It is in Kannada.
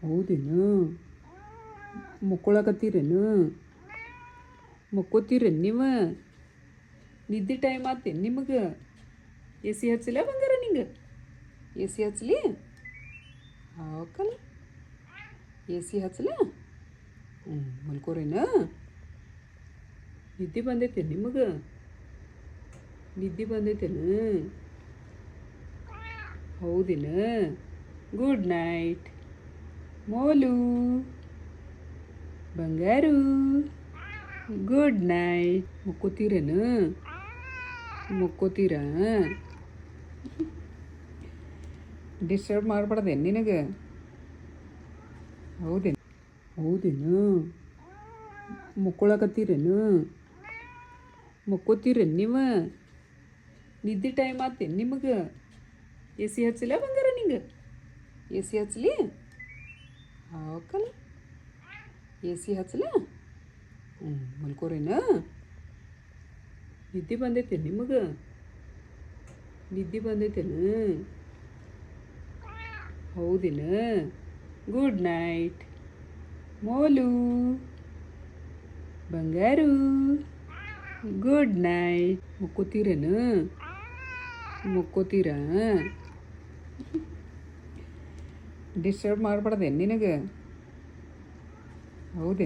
ಹೌದೇನು? ಮುಕ್ಕೊಳಕತ್ತೀರೇನು? ಮಕ್ಕೋತೀರೇನು ನೀವು? ನಿದ್ದೆ ಟೈಮ್ ಆತೇನು ನಿಮಗೆ? ಎ ಸಿ ಹಚ್ಚಲ ಬಂಗಾರ ನಿಂಗೆ? ಎ ಸಿ ಹಚ್ಚಲಿ? ಹಾಕಲ್ಲ ಎ ಸಿ ಹಚ್ಚಲ? ಮಲ್ಕೋರೇನ? ನಿದ್ದೆ ಬಂದೈತೆ ನಿಮಗೆ? ನಿದ್ದೆ ಬಂದೈತೇನು? ಹೌದೇನ? ಗುಡ್ ನೈಟ್ ಮೋಲು ಬಂಗಾರು. Good night. ಮುಕ್ಕೋತೀರೇನು? ಮುಕ್ಕೋತೀರಾ? ಡಿಸ್ಟರ್ಬ್ ಮಾಡಬಾರ್ದೇನು ನಿನಗೆ? ಹೌದೇನು? ಹೌದೇನು? ಮುಕ್ಕೊಳಕತ್ತೀರೇನು? ಮಕ್ಕೋತೀರೇನು ನೀವು? ನಿದ್ದೆ ಟೈಮ್ ಆತೇನು ನಿಮಗೆ? ಎ ಸಿ ಹಚ್ಚಲ ಬಂಗಾರ ನಿಂಗೆ? ಎ ಸಿ ಹಚ್ಚಲಿ? ಹಾಕಲ್ಲ ಎ ಸಿ ಹಚ್ಚಲ? ಮಲ್ಕೋರೇನ? ನಿದ್ದೆ ಬಂದೈತೆ ನಿಮಗೆ? ನಿದ್ದೆ ಬಂದೈತೇನು? ಹೌದೇನ? ಗುಡ್ ನೈಟ್ ಮೋಲು ಬಂಗಾರು. Good night. ಮುಕ್ಕೋತೀರೇನು? ಮುಕ್ಕೋತೀರಾ? ಡಿಸ್ಟರ್ಬ್ ಮಾಡಬಾರ್ದೇನು ನಿನಗೆ? ಹೌದೇನು?